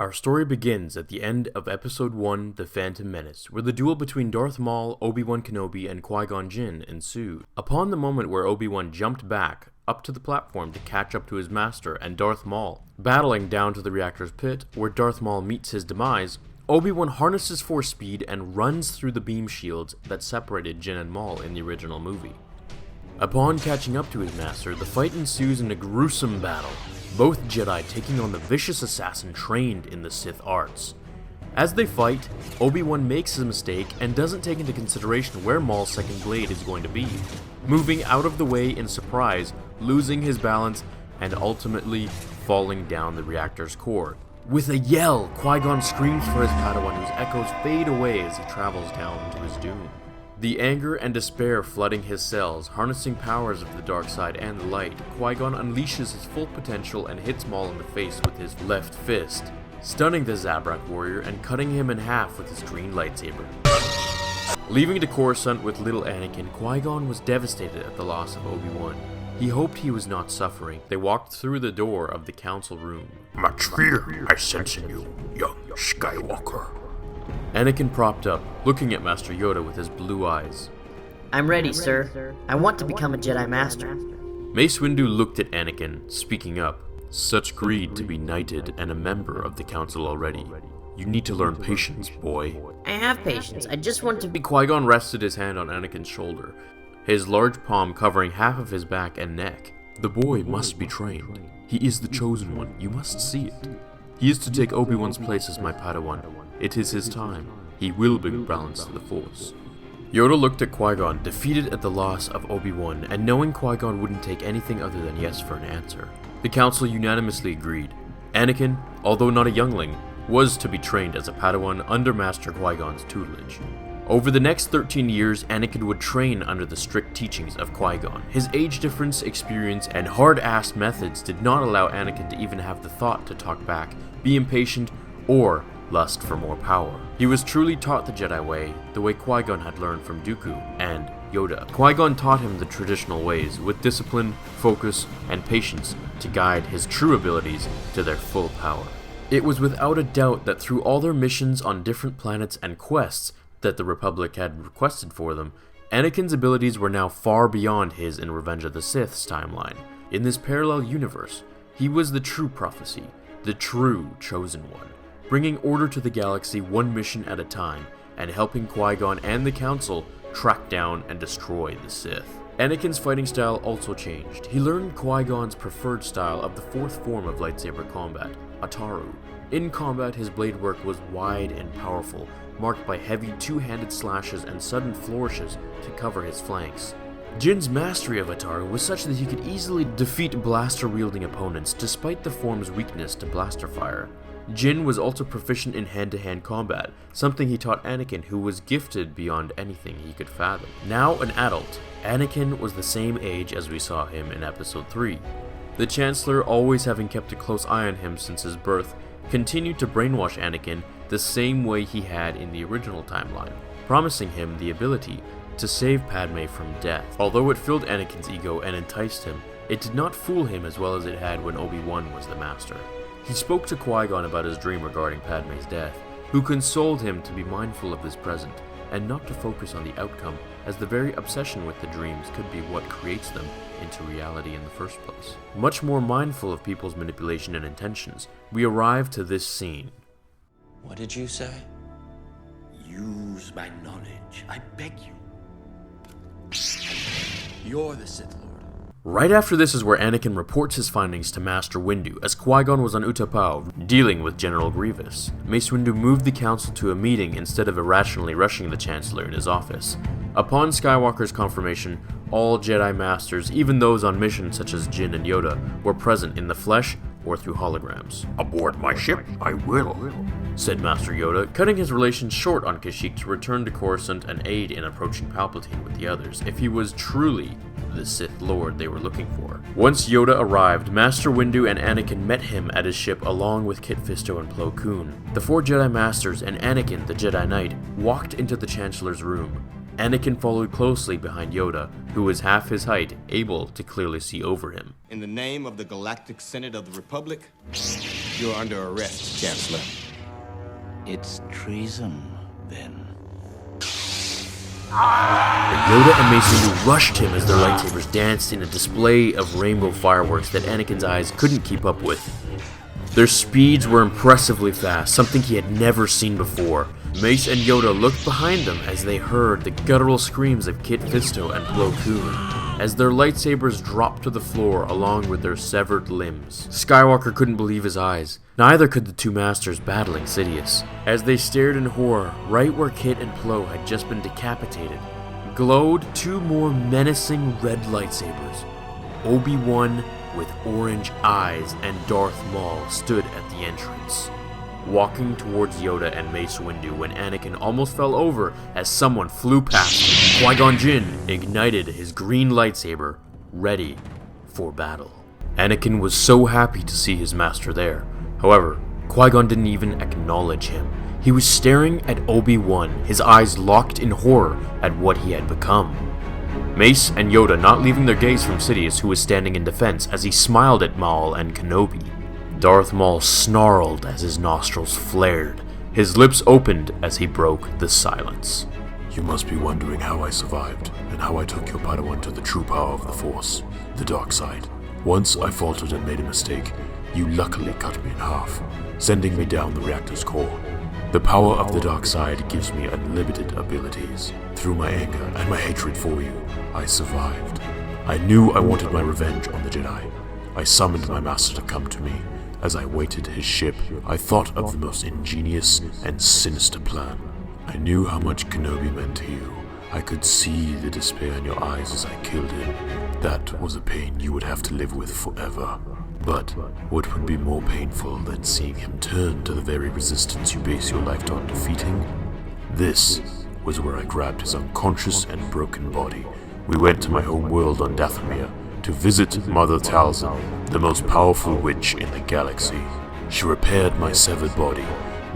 Our story begins at the end of Episode 1, The Phantom Menace, where the duel between Darth Maul, Obi-Wan Kenobi, and Qui-Gon Jinn ensued. Upon the moment where Obi-Wan jumped back up to the platform to catch up to his master and Darth Maul, battling down to the reactor's pit, where Darth Maul meets his demise, Obi-Wan harnesses force speed and runs through the beam shields that separated Jinn and Maul in the original movie. Upon catching up to his master, the fight ensues in a gruesome battle, both Jedi taking on the vicious assassin trained in the Sith arts. As they fight, Obi-Wan makes his mistake and doesn't take into consideration where Maul's second blade is going to be, moving out of the way in surprise, losing his balance, and ultimately falling down the reactor's core. With a yell, Qui-Gon screams for his Padawan, whose echoes fade away as he travels down to his doom. The anger and despair flooding his cells, harnessing powers of the dark side and the light, Qui-Gon unleashes his full potential and hits Maul in the face with his left fist, stunning the Zabrak warrior and cutting him in half with his green lightsaber. Leaving to Coruscant with little Anakin, Qui-Gon was devastated at the loss of Obi-Wan. He hoped he was not suffering. They walked through the door of the council room. "Much fear I sense in you, young Skywalker." Anakin propped up, looking at Master Yoda with his blue eyes. "I'm ready, sir. I want to become a Jedi Master." Mace Windu looked at Anakin, speaking up. "Such greed to be knighted and a member of the council already. You need to learn patience, boy." "I have patience. I just want to be..." Qui-Gon rested his hand on Anakin's shoulder, his large palm covering half of his back and neck. "The boy must be trained. He is the chosen one. You must see it. He is to take Obi-Wan's place as my Padawan. It is his time. He will bring balance to the Force." Yoda looked at Qui-Gon, defeated at the loss of Obi-Wan, and knowing Qui-Gon wouldn't take anything other than yes for an answer. The council unanimously agreed. Anakin, although not a youngling, was to be trained as a Padawan under Master Qui-Gon's tutelage. Over the next 13 years, Anakin would train under the strict teachings of Qui-Gon. His age difference, experience, and hard-assed methods did not allow Anakin to even have the thought to talk back, be impatient, or lust for more power. He was truly taught the Jedi way, the way Qui-Gon had learned from Dooku and Yoda. Qui-Gon taught him the traditional ways, with discipline, focus, and patience to guide his true abilities to their full power. It was without a doubt that through all their missions on different planets and quests that the Republic had requested for them, Anakin's abilities were now far beyond his in Revenge of the Sith's timeline. In this parallel universe, he was the true prophecy, the true chosen one, bringing order to the galaxy one mission at a time, and helping Qui-Gon and the Council track down and destroy the Sith. Anakin's fighting style also changed. He learned Qui-Gon's preferred style of the fourth form of lightsaber combat, Ataru. In combat, his blade work was wide and powerful, marked by heavy two-handed slashes and sudden flourishes to cover his flanks. Jinn's mastery of Ataru was such that he could easily defeat blaster-wielding opponents despite the form's weakness to blaster fire. Jinn was also proficient in hand-to-hand combat, something he taught Anakin, who was gifted beyond anything he could fathom. Now an adult, Anakin was the same age as we saw him in Episode 3. The Chancellor, always having kept a close eye on him since his birth, continued to brainwash Anakin the same way he had in the original timeline, promising him the ability to save Padme from death. Although it filled Anakin's ego and enticed him, it did not fool him as well as it had when Obi-Wan was the master. He spoke to Qui-Gon about his dream regarding Padme's death, who consoled him to be mindful of this present, and not to focus on the outcome, as the very obsession with the dreams could be what creates them into reality in the first place. Much more mindful of people's manipulation and intentions, we arrive to this scene. "What did you say?" "Use my knowledge, I beg you. You're the Sith Lord." Right after this is where Anakin reports his findings to Master Windu, as Qui-Gon was on Utapau, dealing with General Grievous. Mace Windu moved the council to a meeting instead of irrationally rushing the Chancellor in his office. Upon Skywalker's confirmation, all Jedi Masters, even those on missions such as Jinn and Yoda, were present in the flesh or through holograms. "Aboard my ship, I will," said Master Yoda, cutting his relations short on Kashyyyk to return to Coruscant and aid in approaching Palpatine with the others, if he was truly the Sith Lord they were looking for. Once Yoda arrived, Master Windu and Anakin met him at his ship along with Kit Fisto and Plo Koon. The four Jedi Masters and Anakin, the Jedi Knight, walked into the Chancellor's room. Anakin followed closely behind Yoda, who was half his height, able to clearly see over him. "In the name of the Galactic Senate of the Republic, you're under arrest, Chancellor." It's treason, then. Yoda and Mace Windu rushed him as their lightsabers danced in a display of rainbow fireworks that Anakin's eyes couldn't keep up with. Their speeds were impressively fast, something he had never seen before. Mace and Yoda looked behind them as they heard the guttural screams of Kit Fisto and Plo Koon, as their lightsabers dropped to the floor along with their severed limbs. Skywalker couldn't believe his eyes. Neither could the two masters battling Sidious. As they stared in horror, right where Kit and Plo had just been decapitated, glowed two more menacing red lightsabers. Obi-Wan with orange eyes and Darth Maul stood at the entrance, walking towards Yoda and Mace Windu when Anakin almost fell over as someone flew past him. Qui-Gon Jinn ignited his green lightsaber, ready for battle. Anakin was so happy to see his master there. However, Qui-Gon didn't even acknowledge him. He was staring at Obi-Wan, his eyes locked in horror at what he had become. Mace and Yoda not leaving their gaze from Sidious, who was standing in defense, as he smiled at Maul and Kenobi. Darth Maul snarled as his nostrils flared. His lips opened as he broke the silence. You must be wondering how I survived, and how I took your Padawan to the true power of the Force, the dark side. Once I faltered and made a mistake, you luckily cut me in half, sending me down the reactor's core. The power of the dark side gives me unlimited abilities. Through my anger and my hatred for you, I survived. I knew I wanted my revenge on the Jedi. I summoned my master to come to me. As I waited his ship, I thought of the most ingenious and sinister plan. I knew how much Kenobi meant to you. I could see the despair in your eyes as I killed him. That was a pain you would have to live with forever. But what would be more painful than seeing him turn to the very resistance you base your life on defeating? This was where I grabbed his unconscious and broken body. We went to my home world on Dathomir to visit Mother Talzin, the most powerful witch in the galaxy. She repaired my severed body,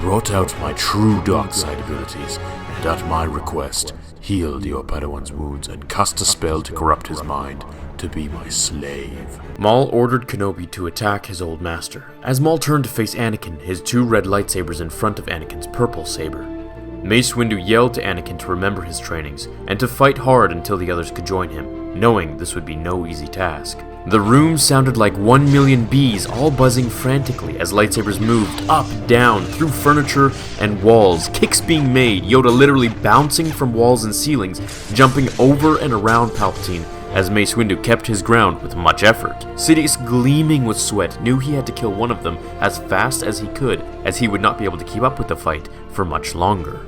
brought out my true dark side abilities, and at my request, healed your Padawan's wounds and cast a spell to corrupt his mind to be my slave. Maul ordered Kenobi to attack his old master. As Maul turned to face Anakin, his two red lightsabers in front of Anakin's purple saber, Mace Windu yelled to Anakin to remember his trainings, and to fight hard until the others could join him, knowing this would be no easy task. The room sounded like 1,000,000 bees, all buzzing frantically as lightsabers moved up, down, through furniture and walls, kicks being made, Yoda literally bouncing from walls and ceilings, jumping over and around Palpatine, as Mace Windu kept his ground with much effort. Sidious, gleaming with sweat, knew he had to kill one of them as fast as he could, as he would not be able to keep up with the fight for much longer.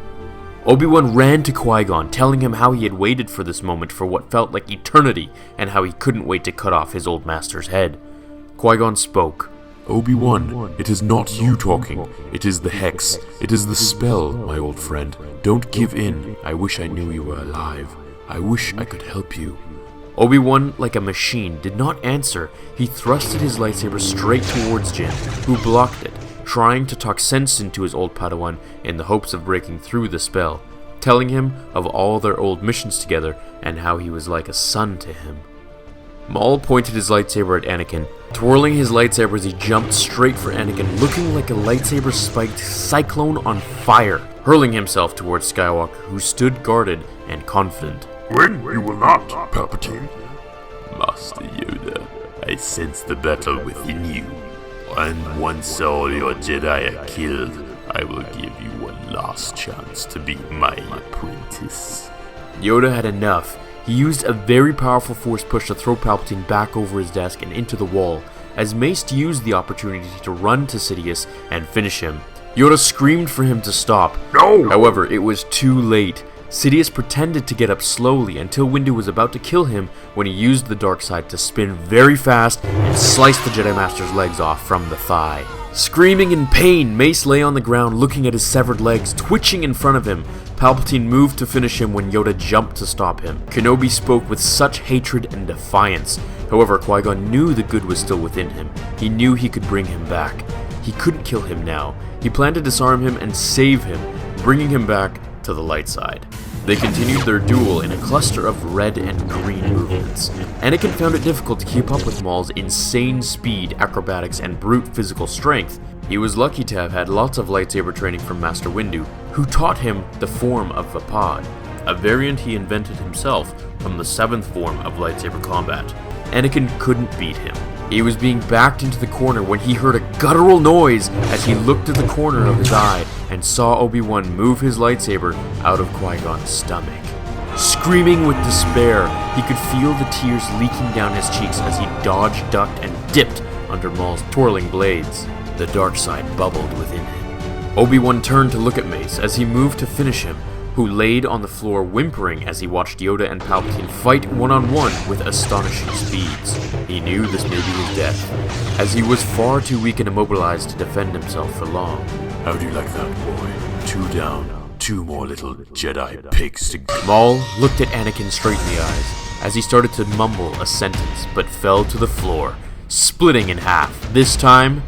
Obi-Wan ran to Qui-Gon, telling him how he had waited for this moment for what felt like eternity, and how he couldn't wait to cut off his old master's head. Qui-Gon spoke. Obi-Wan, it is not you talking. It is the Hex. It is the spell, my old friend. Don't give in. I wish I knew you were alive. I wish I could help you. Obi-Wan, like a machine, did not answer. He thrusted his lightsaber straight towards Jinn, who blocked it, trying to talk sense into his old Padawan in the hopes of breaking through the spell, telling him of all their old missions together and how he was like a son to him. Maul pointed his lightsaber at Anakin, twirling his lightsaber as he jumped straight for Anakin, looking like a lightsaber-spiked cyclone on fire, hurling himself towards Skywalker, who stood guarded and confident. When you will not, Palpatine. Master Yoda, I sense the battle within you. And once all your Jedi are killed, I will give you one last chance to be my apprentice. Yoda had enough. He used a very powerful force push to throw Palpatine back over his desk and into the wall, as Mace used the opportunity to run to Sidious and finish him. Yoda screamed for him to stop. No! However, it was too late. Sidious pretended to get up slowly until Windu was about to kill him when he used the dark side to spin very fast and slice the Jedi Master's legs off from the thigh. Screaming in pain, Mace lay on the ground looking at his severed legs, twitching in front of him. Palpatine moved to finish him when Yoda jumped to stop him. Kenobi spoke with such hatred and defiance. However, Qui-Gon knew the good was still within him. He knew he could bring him back. He couldn't kill him now. He planned to disarm him and save him, bringing him back to the light side. They continued their duel in a cluster of red and green movements. Anakin found it difficult to keep up with Maul's insane speed, acrobatics, and brute physical strength, He was lucky to have had lots of lightsaber training from Master Windu, who taught him the form of the pod, a variant he invented himself from the 7th form of lightsaber combat. Anakin couldn't beat him. He was being backed into the corner when he heard a guttural noise as he looked at the corner of his eye and saw Obi-Wan move his lightsaber out of Qui-Gon's stomach. Screaming with despair, he could feel the tears leaking down his cheeks as he dodged, ducked, and dipped under Maul's twirling blades. The dark side bubbled within him. Obi-Wan turned to look at Mace as he moved to finish him, who laid on the floor whimpering as he watched Yoda and Palpatine fight one-on-one with astonishing speeds. He knew this may be his death, as he was far too weak and immobilized to defend himself for long. How do you like that, boy? 2 down, 2 more little Jedi pigs to... Maul looked at Anakin straight in the eyes as he started to mumble a sentence but fell to the floor, splitting in half, this time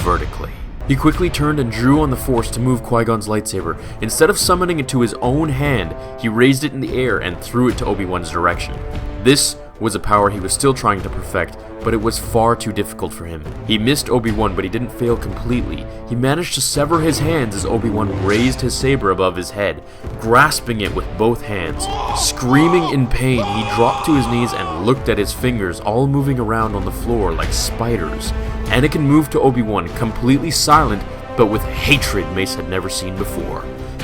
vertically. He quickly turned and drew on the Force to move Qui-Gon's lightsaber. Instead of summoning it to his own hand, he raised it in the air and threw it to Obi-Wan's direction. This was a power he was still trying to perfect, but it was far too difficult for him. He missed Obi-Wan, but he didn't fail completely. He managed to sever his hands as Obi-Wan raised his saber above his head, grasping it with both hands. Screaming in pain, he dropped to his knees and looked at his fingers, all moving around on the floor like spiders. Anakin moved to Obi-Wan, completely silent, but with hatred Mace had never seen before.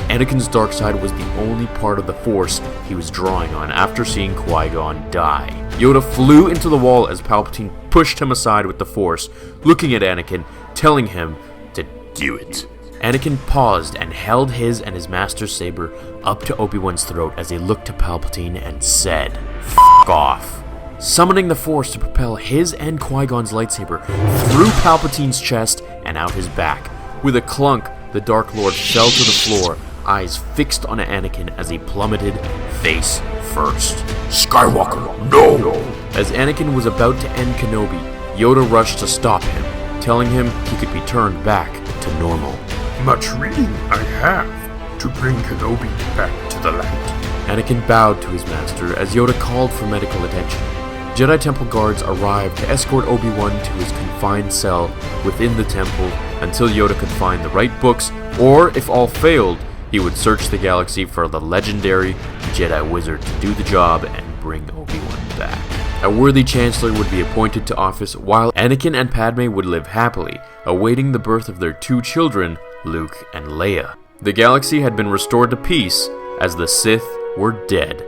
Anakin's dark side was the only part of the Force he was drawing on after seeing Qui-Gon die. Yoda flew into the wall as Palpatine pushed him aside with the Force, looking at Anakin, telling him to do it. Anakin paused and held his and his master's saber up to Obi-Wan's throat as he looked to Palpatine and said, "F*** off." Summoning the Force to propel his and Qui-Gon's lightsaber through Palpatine's chest and out his back. With a clunk, the Dark Lord fell to the floor, eyes fixed on Anakin as he plummeted face first. Skywalker, no! As Anakin was about to end Kenobi, Yoda rushed to stop him, telling him he could be turned back to normal. Much reading I have to bring Kenobi back to the light. Anakin bowed to his master as Yoda called for medical attention. Jedi Temple guards arrived to escort Obi-Wan to his confined cell within the temple until Yoda could find the right books, or if all failed, he would search the galaxy for the legendary Jedi wizard to do the job and bring Obi-Wan back. A worthy Chancellor would be appointed to office while Anakin and Padme would live happily, awaiting the birth of their 2 children, Luke and Leia. The galaxy had been restored to peace as the Sith were dead.